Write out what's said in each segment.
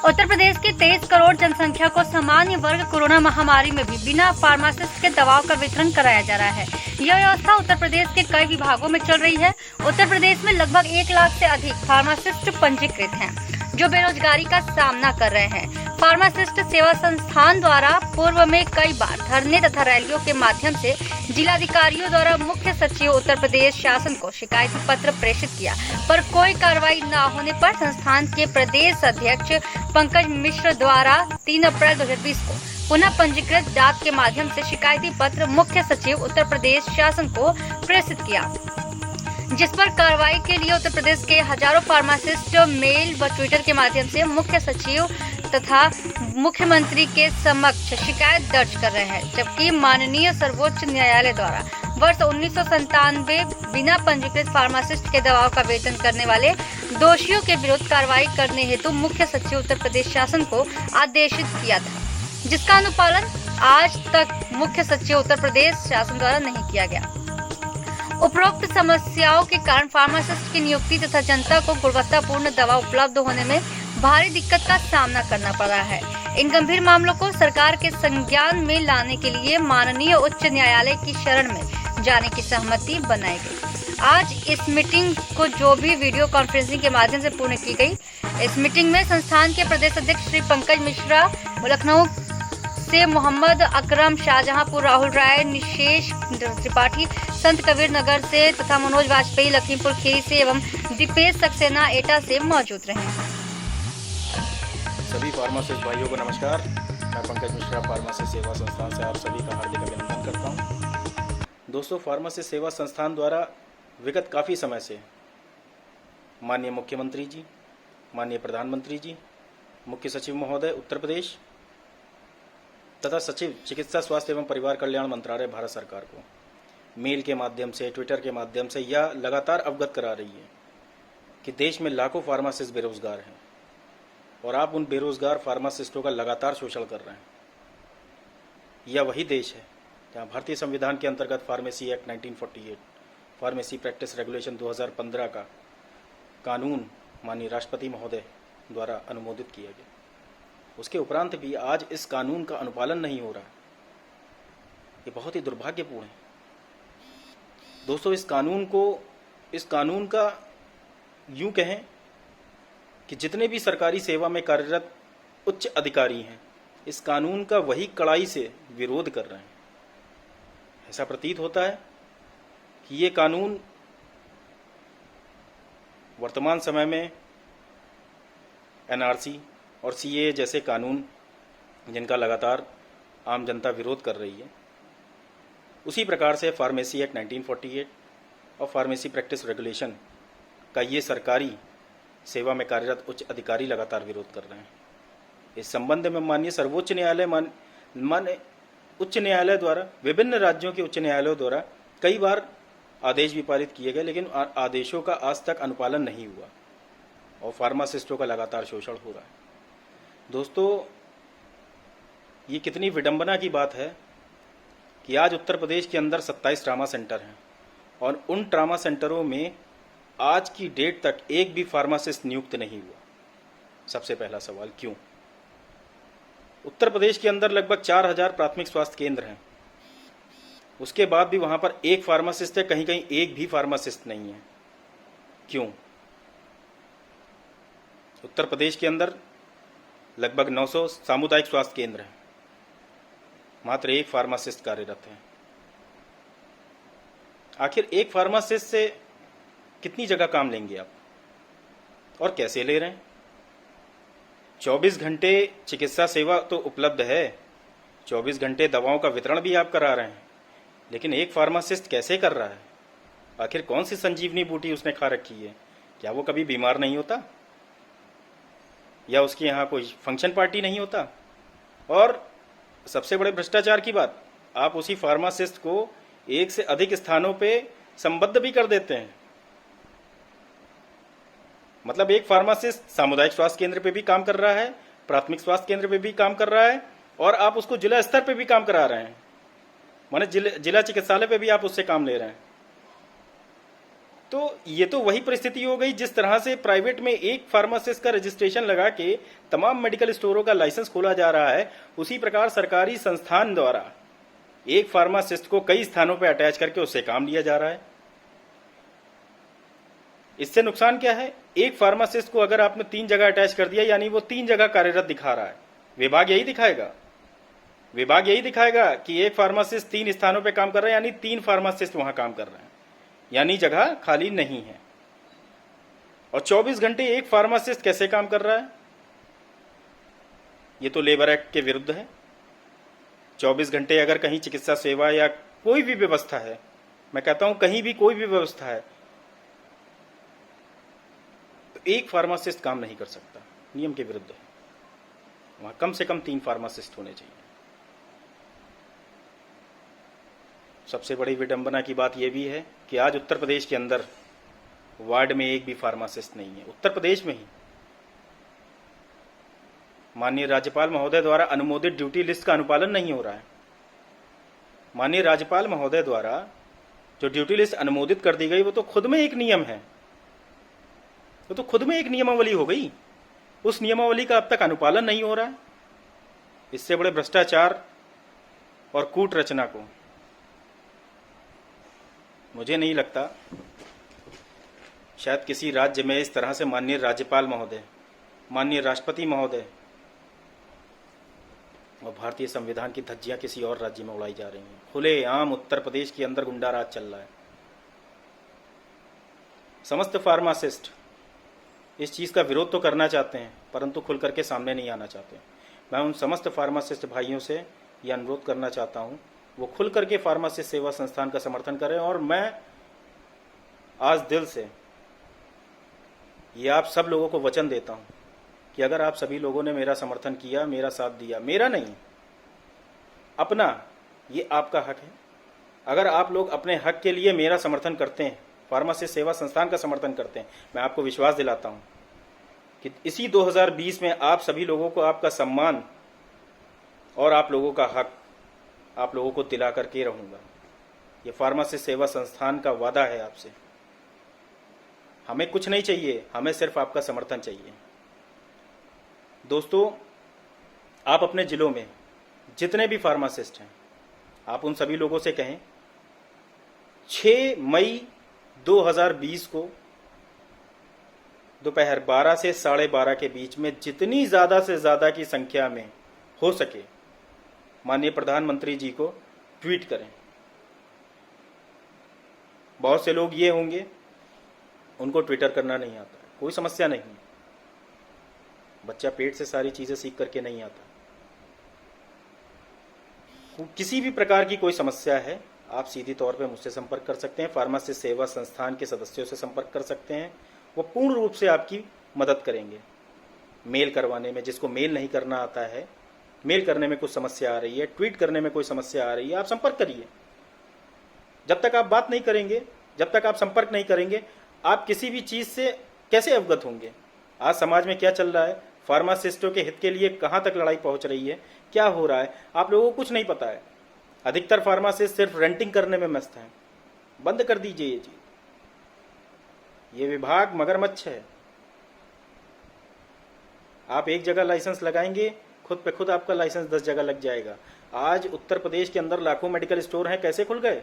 उत्तर प्रदेश की 23 करोड़ जनसंख्या को सामान्य वर्ग कोरोना महामारी में भी बिना फार्मासिस्ट के दवाओं का वितरण कराया जा रहा है। यह व्यवस्था उत्तर प्रदेश के कई विभागों में चल रही है। उत्तर प्रदेश में लगभग 1 लाख से अधिक फार्मासिस्ट पंजीकृत हैं, जो बेरोजगारी का सामना कर रहे हैं। फार्मासिस्ट सेवा संस्थान द्वारा पूर्व में कई बार धरने तथा रैलियों के माध्यम से जिलाधिकारियों द्वारा मुख्य सचिव उत्तर प्रदेश शासन को शिकायती पत्र प्रेषित किया, पर कोई कार्रवाई न होने पर संस्थान के प्रदेश अध्यक्ष पंकज मिश्र द्वारा 3 अप्रैल 2020 को पुनः पंजीकृत डाक के माध्यम से शिकायती पत्र मुख्य सचिव उत्तर प्रदेश शासन को प्रेषित किया, जिस पर कार्रवाई के लिए उत्तर प्रदेश के हजारों फार्मासिस्ट मेल व ट्विटर के माध्यम से मुख्य सचिव तथा मुख्यमंत्री के समक्ष शिकायत दर्ज कर रहे हैं। जबकि माननीय सर्वोच्च न्यायालय द्वारा वर्ष 1997 बिना पंजीकृत फार्मासिस्ट के दवाओं का वेतन करने वाले दोषियों के विरुद्ध कार्रवाई करने हेतु मुख्य सचिव उत्तर प्रदेश शासन को आदेशित किया था, जिसका अनुपालन आज तक मुख्य सचिव उत्तर प्रदेश शासन द्वारा नहीं किया गया। उपरोक्त समस्याओं के कारण फार्मासिस्ट की नियुक्ति तथा जनता को गुणवत्तापूर्ण दवा उपलब्ध होने में भारी दिक्कत का सामना करना पड़ रहा है। इन गंभीर मामलों को सरकार के संज्ञान में लाने के लिए माननीय उच्च न्यायालय की शरण में जाने की सहमति बनाई गई। आज इस मीटिंग को जो भी वीडियो कॉन्फ्रेंसिंग के माध्यम से पूर्ण की गई। इस मीटिंग में संस्थान के प्रदेश अध्यक्ष श्री पंकज मिश्रा, लखनऊ से मोहम्मद अकरम, शाहजहांपुर राहुल राय, निशेष त्रिपाठी, संत कबीर नगर से तथा मनोज वाजपेयी लखीमपुर खीरी से एवं दीपेश सक्सेना एटा से मौजूद रहे। सभी फार्मासिस्ट भाइयों को नमस्कार। मैं पंकज मिश्रा फार्मासिस्ट सेवा संस्थान से आप सभी का हार्दिक अभिनंदन करता हूं। दोस्तों, फार्मासिस्ट सेवा संस्थान द्वारा विगत काफ़ी समय से माननीय मुख्यमंत्री जी, माननीय प्रधानमंत्री जी, मुख्य सचिव महोदय उत्तर प्रदेश तथा सचिव चिकित्सा स्वास्थ्य एवं परिवार कल्याण मंत्रालय भारत सरकार को मेल के माध्यम से, ट्विटर के माध्यम से यह लगातार अवगत करा रही है कि देश में लाखों फार्मासिस्ट बेरोजगार हैं और आप उन बेरोजगार फार्मासिस्टों का लगातार शोषण कर रहे हैं। यह वही देश है जहाँ भारतीय संविधान के अंतर्गत pharmacy act 1948, pharmacy practice regulation 2015 का कानून माननीय राष्ट्रपति महोदय द्वारा अनुमोदित किया गया। उसके उपरांत भी आज इस कानून का अनुपालन नहीं हो रहा। ये बहुत ही दुर्भाग्यपूर्ण है। दोस्तों, इस कानून का यूं कहें कि जितने भी सरकारी सेवा में कार्यरत उच्च अधिकारी हैं, इस कानून का वही कड़ाई से विरोध कर रहे हैं। ऐसा प्रतीत होता है कि ये कानून वर्तमान समय में एनआरसी और सीए जैसे कानून जिनका लगातार आम जनता विरोध कर रही है, उसी प्रकार से फार्मेसी एक्ट 1948 और फार्मेसी प्रैक्टिस रेगुलेशन का ये सरकारी सेवा में कार्यरत उच्च अधिकारी लगातार विरोध कर रहे हैं। इस संबंध में माननीय सर्वोच्च न्यायालय माननीय उच्च न्यायालय द्वारा, विभिन्न राज्यों के उच्च न्यायालयों द्वारा कई बार आदेश भी पारित किए गए, लेकिन आदेशों का आज तक अनुपालन नहीं हुआ और फार्मासिस्टों का लगातार शोषण हो रहा है। दोस्तों, ये कितनी विडंबना की बात है कि आज उत्तर प्रदेश के अंदर 27 ट्रामा सेंटर हैं और उन ट्रामा सेंटरों में आज की डेट तक एक भी फार्मासिस्ट नियुक्त नहीं हुआ। सबसे पहला सवाल, क्यों? उत्तर प्रदेश के अंदर लगभग 4000 प्राथमिक स्वास्थ्य केंद्र हैं, उसके बाद भी वहां पर एक फार्मासिस्ट है, कहीं कहीं एक भी फार्मासिस्ट नहीं है। क्यों? उत्तर प्रदेश के अंदर लगभग 900 सामुदायिक स्वास्थ्य केंद्र हैं, मात्र एक फार्मासिस्ट कार्यरत है। आखिर एक फार्मासिस्ट से कितनी जगह काम लेंगे आप और कैसे ले रहे हैं? 24 घंटे चिकित्सा सेवा तो उपलब्ध है, 24 घंटे दवाओं का वितरण भी आप करा रहे हैं, लेकिन एक फार्मासिस्ट कैसे कर रहा है? आखिर कौन सी संजीवनी बूटी उसने खा रखी है? क्या वो कभी बीमार नहीं होता? या उसके यहाँ कोई फंक्शन पार्टी नहीं होता? और सबसे बड़े भ्रष्टाचार की बात, आप उसी फार्मासिस्ट को एक से अधिक स्थानों पे संबद्ध भी कर देते हैं। मतलब एक फार्मासिस्ट सामुदायिक स्वास्थ्य केंद्र पे भी काम कर रहा है, प्राथमिक स्वास्थ्य केंद्र पे भी काम कर रहा है और आप उसको जिला स्तर पे भी काम करा रहे हैं, माने जिला चिकित्सालय पे भी आप उससे काम ले रहे हैं। तो ये तो वही परिस्थिति हो गई जिस तरह से प्राइवेट में एक फार्मासिस्ट का रजिस्ट्रेशन लगा के तमाम मेडिकल स्टोरों का लाइसेंस खोला जा रहा है, उसी प्रकार सरकारी संस्थान द्वारा एक फार्मासिस्ट को कई स्थानों पर अटैच करके उससे काम लिया जा रहा है। इससे नुकसान क्या है? एक फार्मासिस्ट को अगर आपने 3 जगह अटैच कर दिया, यानी वो 3 जगह कार्यरत दिखा रहा है। विभाग यही दिखाएगा कि एक फार्मासिस्ट 3 स्थानों पे काम कर रहा है, यानी 3 फार्मासिस्ट वहां काम कर रहे हैं, यानी जगह खाली नहीं है। और 24 घंटे एक फार्मासिस्ट कैसे काम कर रहा है? ये तो लेबर एक्ट के विरुद्ध है। 24 घंटे अगर कहीं चिकित्सा सेवा या कोई भी व्यवस्था है, मैं कहता हूं कहीं भी कोई भी व्यवस्था है, तो एक फार्मासिस्ट काम नहीं कर सकता, नियम के विरुद्ध है। वहां कम से कम 3 फार्मासिस्ट होने चाहिए। सबसे बड़ी विडंबना की बात यह भी है कि आज उत्तर प्रदेश के अंदर वार्ड में एक भी फार्मासिस्ट नहीं है। उत्तर प्रदेश में ही माननीय राज्यपाल महोदय द्वारा अनुमोदित ड्यूटी लिस्ट का अनुपालन नहीं हो रहा है। माननीय राज्यपाल महोदय द्वारा जो ड्यूटी लिस्ट अनुमोदित कर दी गई, वो तो खुद में एक नियम है, वो तो खुद में एक नियमावली हो गई। उस नियमावली का अब तक अनुपालन नहीं हो रहा है। इससे बड़े भ्रष्टाचार और कूट रचना को मुझे नहीं लगता शायद किसी राज्य में इस तरह से माननीय राज्यपाल महोदय, माननीय राष्ट्रपति महोदय और भारतीय संविधान की धज्जियां किसी और राज्य में उड़ाई जा रही हैं। खुलेआम उत्तर प्रदेश के अंदर गुंडा राज चल रहा है। समस्त फार्मासिस्ट इस चीज का विरोध तो करना चाहते हैं, परंतु खुल करके सामने नहीं आना चाहते। मैं उन समस्त फार्मासिस्ट भाइयों से यह अनुरोध करना चाहता हूं, वो खुल करके फार्मासिस्ट सेवा संस्थान का समर्थन करें। और मैं आज दिल से ये आप सब लोगों को वचन देता हूं कि अगर आप सभी लोगों ने मेरा समर्थन किया, मेरा साथ दिया, मेरा नहीं अपना, ये आपका हक है। अगर आप लोग अपने हक के लिए मेरा समर्थन करते हैं, फार्मासिस्ट सेवा संस्थान का समर्थन करते हैं, मैं आपको विश्वास दिलाता हूं कि इसी 2020 में आप सभी लोगों को आपका सम्मान और आप लोगों का हक आप लोगों को दिला करके रहूंगा। ये फार्मासिस्ट सेवा संस्थान का वादा है आपसे। हमें कुछ नहीं चाहिए, हमें सिर्फ आपका समर्थन चाहिए। दोस्तों, आप अपने जिलों में जितने भी फार्मासिस्ट हैं, आप उन सभी लोगों से कहें 6 मई 2020 को दोपहर 12 से 12:30 के बीच में जितनी ज्यादा से ज्यादा की संख्या में हो सके माननीय प्रधानमंत्री जी को ट्वीट करें। बहुत से लोग ये होंगे उनको ट्विटर करना नहीं आता, कोई समस्या नहीं, बच्चा पेट से सारी चीजें सीख करके नहीं आता। किसी भी प्रकार की कोई समस्या है, आप सीधी तौर पे मुझसे संपर्क कर सकते हैं, फार्मासिस्ट सेवा संस्थान के सदस्यों से संपर्क कर सकते हैं। वो पूर्ण रूप से आपकी मदद करेंगे। मेल करवाने में, जिसको मेल नहीं करना आता है, मेल करने में कुछ समस्या आ रही है, ट्वीट करने में कोई समस्या आ रही है, आप संपर्क करिए। जब तक आप बात नहीं करेंगे, जब तक आप संपर्क नहीं करेंगे, आप किसी भी चीज से कैसे अवगत होंगे? आज समाज में क्या चल रहा है, फार्मासिस्टों के हित के लिए कहां तक लड़ाई पहुंच रही है, क्या हो रहा है, आप लोगों को कुछ नहीं पता है। अधिकतर फार्मासिस्ट सिर्फ रेंटिंग करने में मस्त हैं। बंद कर दीजिए ये चीज। ये विभाग मगरमच्छ है। आप एक जगह लाइसेंस लगाएंगे, खुद पे खुद आपका लाइसेंस 10 जगह लग जाएगा। आज उत्तर प्रदेश के अंदर लाखों मेडिकल स्टोर हैं, कैसे खुल गए?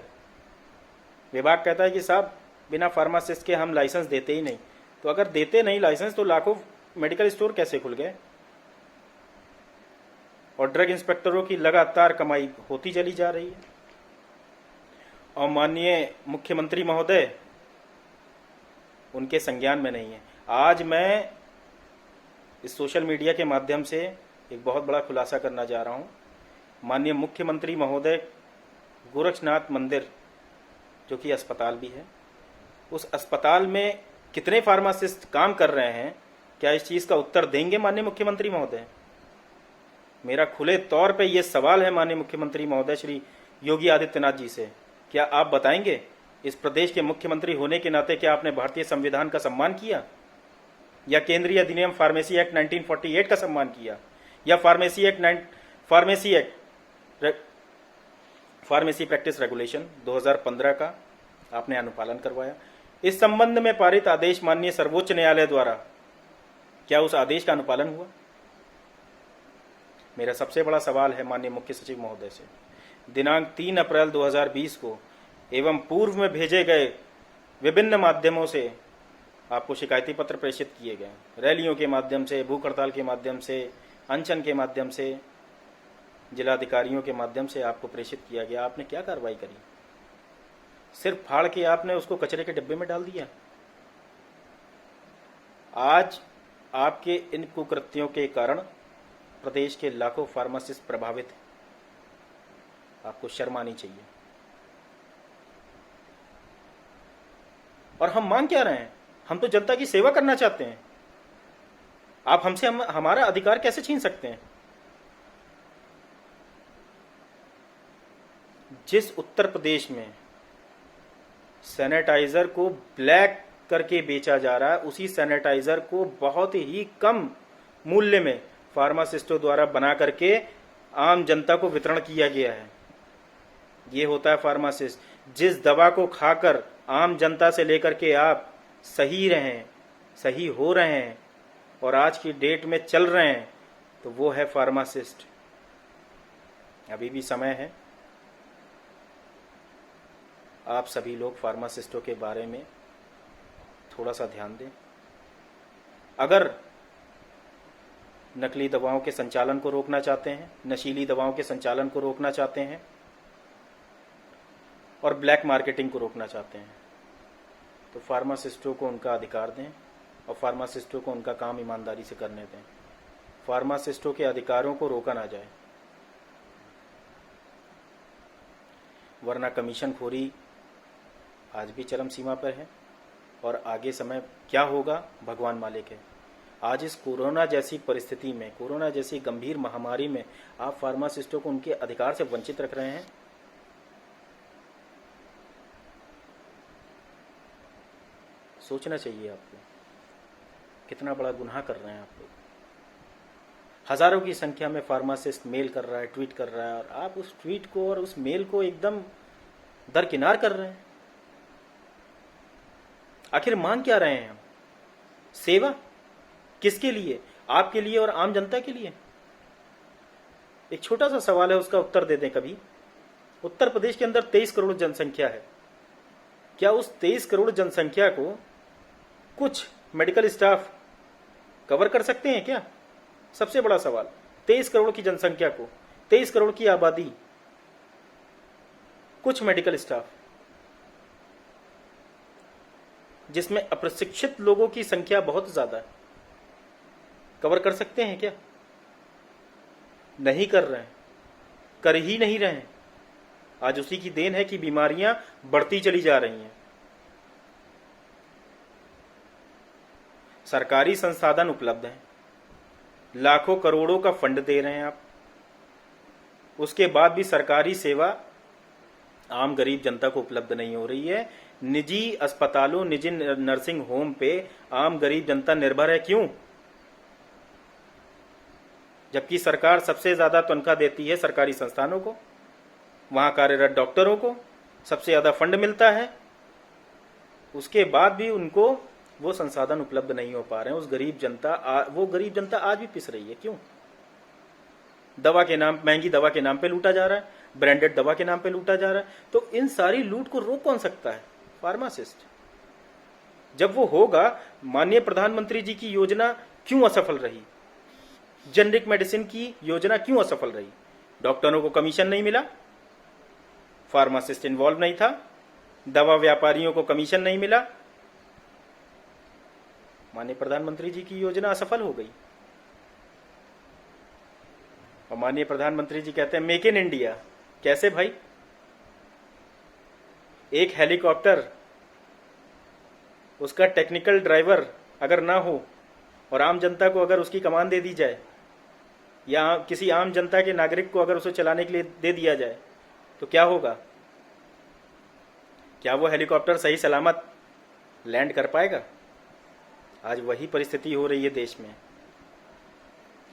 विभाग कहता है कि साहब बिना फार्मासिस्ट के हम लाइसेंस देते ही नहीं। तो अगर देते नहीं लाइसेंस, तो लाखों मेडिकल स्टोर कैसे खुल गए? और ड्रग इंस्पेक्टरों की लगातार कमाई होती चली जा रही है। और माननीय मुख्यमंत्री महोदय उनके संज्ञान में नहीं है। आज मैं इस सोशल मीडिया के माध्यम से एक बहुत बड़ा खुलासा करना जा रहा हूं। माननीय मुख्यमंत्री महोदय गोरक्षनाथ मंदिर, जो कि अस्पताल भी है, उस अस्पताल में कितने फार्मासिस्ट काम कर रहे हैं, क्या इस चीज का उत्तर देंगे माननीय मुख्यमंत्री महोदय? मेरा खुले तौर पे ये सवाल है माननीय मुख्यमंत्री महोदय श्री योगी आदित्यनाथ जी से, क्या आप बताएंगे इस प्रदेश के मुख्यमंत्री होने के नाते क्या आपने भारतीय संविधान का सम्मान किया, या केंद्रीय अधिनियम फार्मेसी एक्ट 1948 का सम्मान किया, या फार्मेसी प्रैक्टिस रेगुलेशन 2015 का आपने अनुपालन करवाया? इस संबंध में पारित आदेश माननीय सर्वोच्च न्यायालय द्वारा, क्या उस आदेश का अनुपालन हुआ? मेरा सबसे बड़ा सवाल है माननीय मुख्य सचिव महोदय से, दिनांक 3 अप्रैल 2020 को एवं पूर्व में भेजे गए विभिन्न माध्यमों से आपको शिकायती पत्र प्रेषित किए गए, रैलियों के माध्यम से, भूख हड़ताल के माध्यम से, अनशन के माध्यम से, जिलाधिकारियों के माध्यम से आपको प्रेषित किया गया। आपने क्या कार्रवाई करी? सिर्फ फाड़ के आपने उसको कचरे के डिब्बे में डाल दिया। आज आपके इन कुकृत्यों के कारण प्रदेश के लाखों फार्मासिस्ट प्रभावित हैं। आपको शर्म आनी चाहिए। और हम मांग क्या रहे हैं? हम तो जनता की सेवा करना चाहते हैं। आप हमसे हमारा अधिकार कैसे छीन सकते हैं? जिस उत्तर प्रदेश में सैनिटाइजर को ब्लैक करके बेचा जा रहा है, उसी सैनिटाइजर को बहुत ही कम मूल्य में फार्मासिस्टों द्वारा बना करके आम जनता को वितरण किया गया है। ये होता है फार्मासिस्ट। जिस दवा को खाकर आम जनता से लेकर के आप सही रहें, सही हो रहे हैं और आज की डेट में चल रहे हैं, तो वो है फार्मासिस्ट। अभी भी समय है। आप सभी लोग फार्मासिस्टों के बारे में थोड़ा सा ध्यान दें। अगर नकली दवाओं के संचालन को रोकना चाहते हैं, नशीली दवाओं के संचालन को रोकना चाहते हैं और ब्लैक मार्केटिंग को रोकना चाहते हैं, तो फार्मासिस्टों को उनका अधिकार दें और फार्मासिस्टों को उनका काम ईमानदारी से करने दें। फार्मासिस्टों के अधिकारों को रोका ना जाए, वरना कमीशन खोरी आज भी चरम सीमा पर है और आगे समय क्या होगा भगवान मालिक है। आज इस कोरोना जैसी परिस्थिति में, कोरोना जैसी गंभीर महामारी में आप फार्मासिस्टों को उनके अधिकार से वंचित रख रहे हैं। सोचना चाहिए आपको, कितना बड़ा गुनाह कर रहे हैं आप लोग। हजारों की संख्या में फार्मासिस्ट मेल कर रहा है, ट्वीट कर रहा है, और आप उस ट्वीट को और उस मेल को एकदम दरकिनार कर रहे हैं। आखिर मांग क्या रहे हैं हम? सेवा किसके लिए? आपके लिए और आम जनता के लिए? एक छोटा सा सवाल है, उसका उत्तर दे दें कभी। उत्तर प्रदेश के अंदर 23 करोड़ जनसंख्या है। क्या उस 23 करोड़ जनसंख्या को कुछ मेडिकल स्टाफ कवर कर सकते हैं क्या? सबसे बड़ा सवाल। 23 करोड़ की जनसंख्या को, 23 करोड़ की आबादी, कुछ मेडिकल स्टाफ, जिसमें अप्रशिक्षित लोगों की संख्या बहुत ज्यादा है, कवर कर सकते हैं क्या? नहीं कर रहे हैं, कर ही नहीं रहे हैं। आज उसी की देन है कि बीमारियां बढ़ती चली जा रही हैं। सरकारी संसाधन उपलब्ध हैं, लाखों करोड़ों का फंड दे रहे हैं आप, उसके बाद भी सरकारी सेवा आम गरीब जनता को उपलब्ध नहीं हो रही है। निजी अस्पतालों, निजी नर्सिंग होम पे आम गरीब जनता निर्भर है। क्यों? जबकि सरकार सबसे ज्यादा तनख्वाह देती है सरकारी संस्थानों को, वहां कार्यरत डॉक्टरों को सबसे ज्यादा फंड मिलता है, उसके बाद भी उनको वो संसाधन उपलब्ध नहीं हो पा रहे हैं। वो गरीब जनता आज भी पिस रही है। क्यों? दवा के नाम, महंगी दवा के नाम पे लूटा जा रहा है, ब्रांडेड दवा के नाम पे लूटा जा रहा है। तो इन सारी लूट को रोक कौन सकता है? फार्मासिस्ट। जब वो होगा, माननीय प्रधानमंत्री जी की योजना क्यों असफल रही? जेनरिक मेडिसिन की योजना क्यों असफल रही? डॉक्टरों को कमीशन नहीं मिला, फार्मासिस्ट इन्वॉल्व नहीं था, दवा व्यापारियों को कमीशन नहीं मिला, माननीय प्रधानमंत्री जी की योजना असफल हो गई। और माननीय प्रधानमंत्री जी कहते हैं मेक इन इंडिया। कैसे भाई? एक हेलीकॉप्टर, उसका टेक्निकल ड्राइवर अगर ना हो और आम जनता को अगर उसकी कमान दे दी जाए, या किसी आम जनता के नागरिक को अगर उसे चलाने के लिए दे दिया जाए, तो क्या होगा? क्या वो हेलीकॉप्टर सही सलामत लैंड कर पाएगा? आज वही परिस्थिति हो रही है देश में।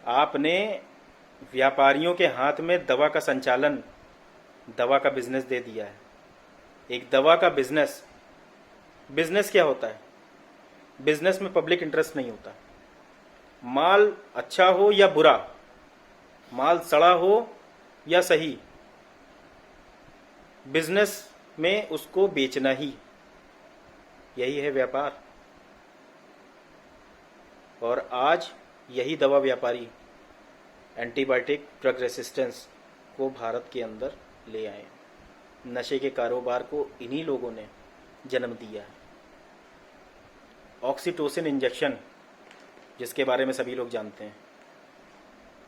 आपने व्यापारियों के हाथ में दवा का संचालन, दवा का बिजनेस दे दिया है। एक दवा का बिजनेस बिजनेस क्या होता है? बिजनेस में पब्लिक इंटरेस्ट नहीं होता। माल अच्छा हो या बुरा, माल सड़ा हो या सही, बिजनेस में उसको बेचना ही, यही है व्यापार। और आज यही दवा व्यापारी एंटीबायोटिक ड्रग रेसिस्टेंस को भारत के अंदर ले आए। नशे के कारोबार को इन्हीं लोगों ने जन्म दिया है। ऑक्सीटोसिन इंजेक्शन, जिसके बारे में सभी लोग जानते हैं,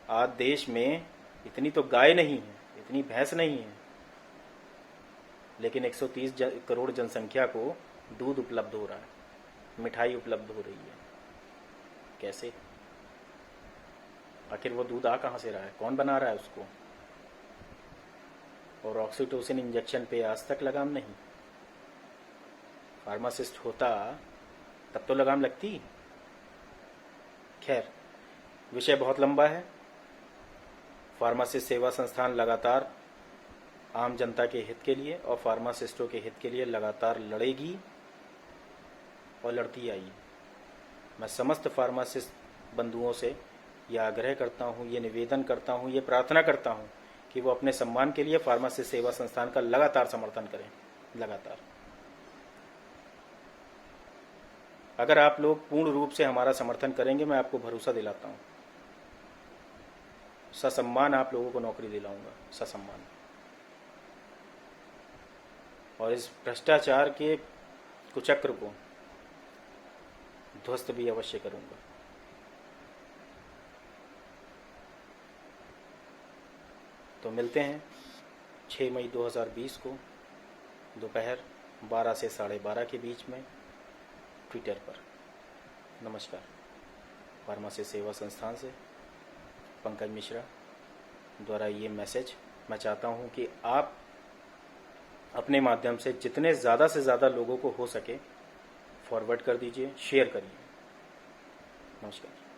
आज देश में इतनी तो गाय नहीं है, इतनी भैंस नहीं है, लेकिन 130 करोड़ जनसंख्या को दूध उपलब्ध हो रहा है, मिठाई उपलब्ध हो रही है। कैसे? आखिर वो दूध आ कहाँ से रहा है? कौन बना रहा है उसको? और ऑक्सीटोसिन इंजेक्शन पे आज तक लगाम नहीं। फार्मासिस्ट होता तब तो लगाम लगती। खैर, विषय बहुत लंबा है। फार्मासिस्ट सेवा संस्थान लगातार आम जनता के हित के लिए और फार्मासिस्टों के हित के लिए लगातार लड़ेगी और लड़ती आई। मैं समस्त फार्मासिस्ट बंधुओं से यह आग्रह करता हूँ, ये निवेदन करता हूँ, ये प्रार्थना करता हूँ कि वो अपने सम्मान के लिए फार्मासिस्ट सेवा संस्थान का लगातार समर्थन करें। लगातार अगर आप लोग पूर्ण रूप से हमारा समर्थन करेंगे, मैं आपको भरोसा दिलाता हूँ, ससम्मान आप लोगों को नौकरी दिलाऊंगा, ससम्मान। और इस भ्रष्टाचार के कुचक्र को ध्वस्त भी अवश्य करूंगा। तो मिलते हैं 6 मई 2020 को दोपहर 12 से 12:30 के बीच में ट्विटर पर। नमस्कार। फार्मासिस्ट सेवा संस्थान से पंकज मिश्रा द्वारा ये मैसेज मैं चाहता हूँ कि आप अपने माध्यम से जितने ज़्यादा से ज़्यादा लोगों को हो सके फॉरवर्ड कर दीजिए, शेयर करिए। नमस्कार।